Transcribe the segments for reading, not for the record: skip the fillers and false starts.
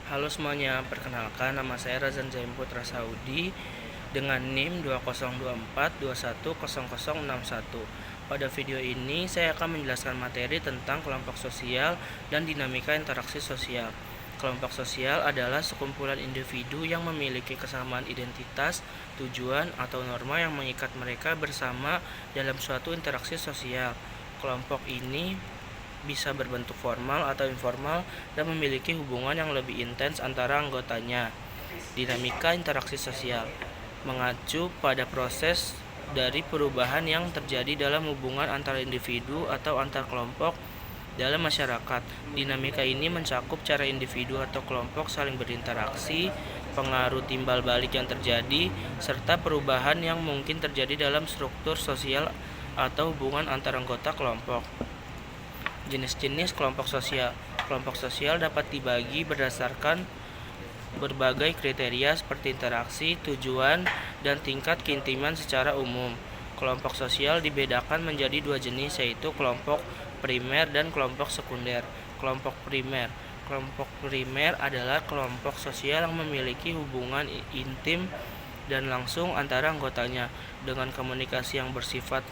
Halo semuanya, perkenalkan nama saya Razan Zaim Putra Saudi dengan NIM 2024210061. Pada video ini saya akan menjelaskan materi tentang kelompok sosial dan dinamika interaksi sosial. Kelompok sosial adalah sekumpulan individu yang memiliki kesamaan identitas, tujuan, atau norma yang mengikat mereka bersama dalam suatu interaksi sosial. Kelompok ini bisa berbentuk formal atau informal dan memiliki hubungan yang lebih intens antara anggotanya. Dinamika interaksi sosial mengacu pada proses dari perubahan yang terjadi dalam hubungan antara individu atau antar kelompok dalam masyarakat. Dinamika ini mencakup cara individu atau kelompok saling berinteraksi, pengaruh timbal balik yang terjadi, serta perubahan yang mungkin terjadi dalam struktur sosial atau hubungan antar anggota kelompok. Jenis-jenis kelompok sosial. Kelompok sosial dapat dibagi berdasarkan berbagai kriteria seperti interaksi, tujuan, dan tingkat keintiman secara umum. Kelompok sosial dibedakan menjadi dua jenis, yaitu kelompok primer dan kelompok sekunder. Kelompok primer adalah kelompok sosial yang memiliki hubungan intim dan langsung antara anggotanya dengan komunikasi yang bersifat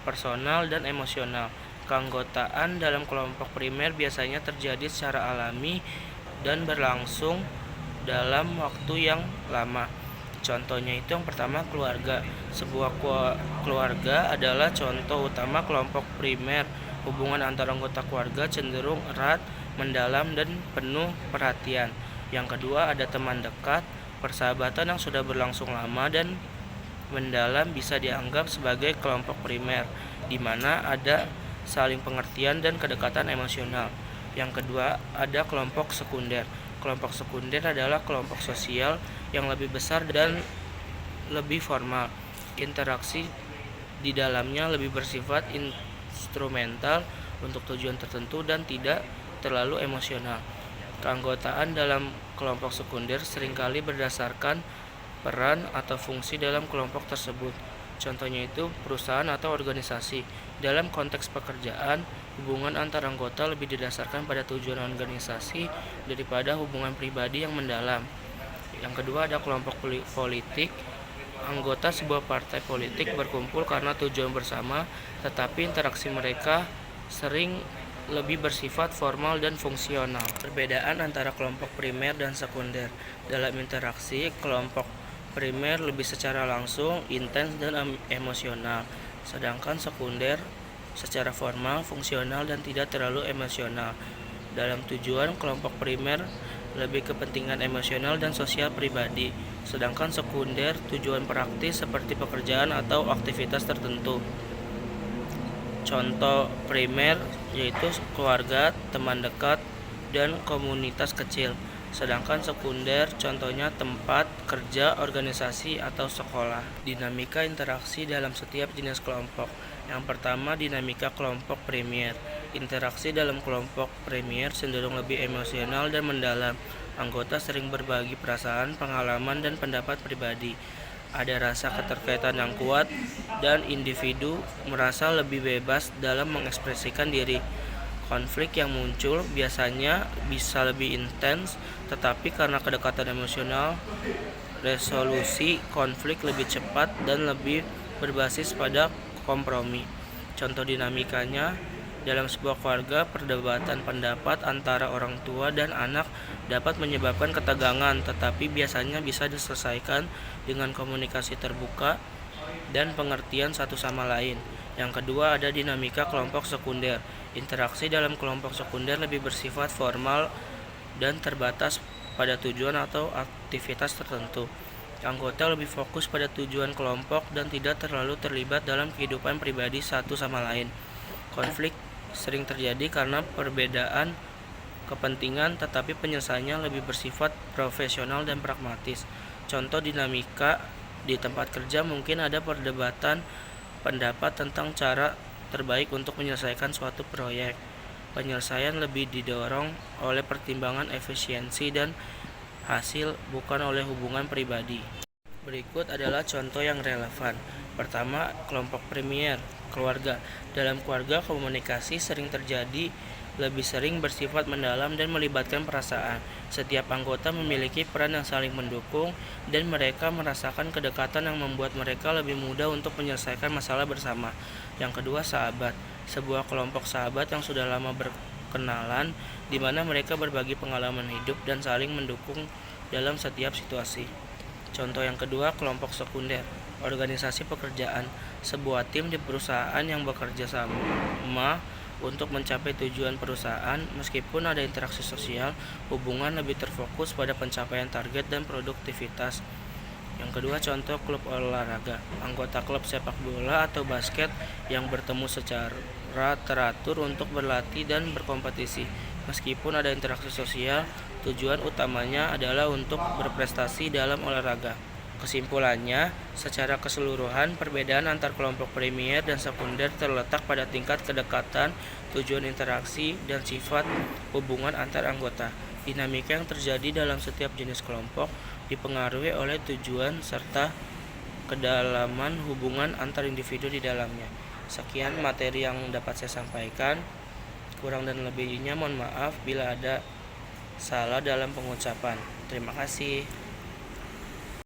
personal dan emosional. Keanggotaan dalam kelompok primer biasanya terjadi secara alami dan berlangsung dalam waktu yang lama. Contohnya itu yang pertama, keluarga. Sebuah keluarga adalah contoh utama kelompok primer. Hubungan antara anggota keluarga cenderung erat, mendalam, dan penuh perhatian. Yang kedua ada teman dekat. Persahabatan yang sudah berlangsung lama dan mendalam bisa dianggap sebagai kelompok primer, di mana ada saling pengertian dan kedekatan emosional. Yang kedua, ada kelompok sekunder. Kelompok sekunder adalah kelompok sosial yang lebih besar dan lebih formal. Interaksi di dalamnya lebih bersifat instrumental untuk tujuan tertentu dan tidak terlalu emosional. Keanggotaan dalam kelompok sekunder seringkali berdasarkan peran atau fungsi dalam kelompok tersebut. Contohnya itu perusahaan atau organisasi. Dalam konteks pekerjaan, hubungan antar anggota lebih didasarkan pada tujuan organisasi daripada hubungan pribadi yang mendalam. Yang kedua ada kelompok politik. Anggota sebuah partai politik berkumpul karena tujuan bersama, tetapi interaksi mereka sering lebih bersifat formal dan fungsional. Perbedaan antara kelompok primer dan sekunder. Dalam interaksi, kelompok primer lebih secara langsung, intens, dan emosional, sedangkan sekunder secara formal, fungsional, dan tidak terlalu emosional. Dalam tujuan, kelompok primer lebih kepentingan emosional dan sosial pribadi, sedangkan sekunder tujuan praktis seperti pekerjaan atau aktivitas tertentu. Contoh primer yaitu keluarga, teman dekat, dan komunitas kecil. Sedangkan sekunder contohnya tempat kerja, organisasi, atau sekolah. Dinamika interaksi dalam setiap jenis kelompok. Yang pertama, dinamika kelompok primer. Interaksi dalam kelompok primer cenderung lebih emosional dan mendalam. Anggota sering berbagi perasaan, pengalaman, dan pendapat pribadi. Ada rasa keterkaitan yang kuat dan individu merasa lebih bebas dalam mengekspresikan diri. Konflik yang muncul biasanya bisa lebih intens, tetapi karena kedekatan emosional, resolusi konflik lebih cepat dan lebih berbasis pada kompromi. Contoh dinamikanya, dalam sebuah keluarga, perdebatan pendapat antara orang tua dan anak dapat menyebabkan ketegangan, tetapi biasanya bisa diselesaikan dengan komunikasi terbuka dan pengertian satu sama lain. Yang kedua ada dinamika kelompok sekunder. Interaksi dalam kelompok sekunder lebih bersifat formal dan terbatas pada tujuan atau aktivitas tertentu. Anggota lebih fokus pada tujuan kelompok dan tidak terlalu terlibat dalam kehidupan pribadi satu sama lain. Konflik sering terjadi karena perbedaan kepentingan, tetapi penyelesaiannya lebih bersifat profesional dan pragmatis. Contoh dinamika di tempat kerja mungkin ada perdebatan pendapat tentang cara terbaik untuk menyelesaikan suatu proyek. Penyelesaian lebih didorong oleh pertimbangan efisiensi dan hasil, bukan oleh hubungan pribadi. Berikut adalah contoh yang relevan. Pertama, kelompok primer, keluarga. Dalam keluarga, komunikasi sering terjadi lebih sering bersifat mendalam dan melibatkan perasaan. Setiap anggota memiliki peran yang saling mendukung, dan mereka merasakan kedekatan yang membuat mereka lebih mudah untuk menyelesaikan masalah bersama. Yang kedua, sahabat. Sebuah kelompok sahabat yang sudah lama berkenalan, di mana mereka berbagi pengalaman hidup dan saling mendukung dalam setiap situasi. Contoh yang kedua, kelompok sekunder. Organisasi pekerjaan. Sebuah tim di perusahaan yang bekerja sama untuk mencapai tujuan perusahaan. Meskipun ada interaksi sosial, hubungan lebih terfokus pada pencapaian target dan produktivitas. Yang kedua, contoh klub olahraga. Anggota klub sepak bola atau basket yang bertemu secara teratur untuk berlatih dan berkompetisi. Meskipun ada interaksi sosial, tujuan utamanya adalah untuk berprestasi dalam olahraga. Kesimpulannya, secara keseluruhan, perbedaan antar kelompok primer dan sekunder terletak pada tingkat kedekatan, tujuan interaksi, dan sifat hubungan antar anggota. Dinamika yang terjadi dalam setiap jenis kelompok dipengaruhi oleh tujuan serta kedalaman hubungan antar individu di dalamnya. Sekian materi yang dapat saya sampaikan. Kurang dan lebihnya mohon maaf bila ada salah dalam pengucapan. Terima kasih.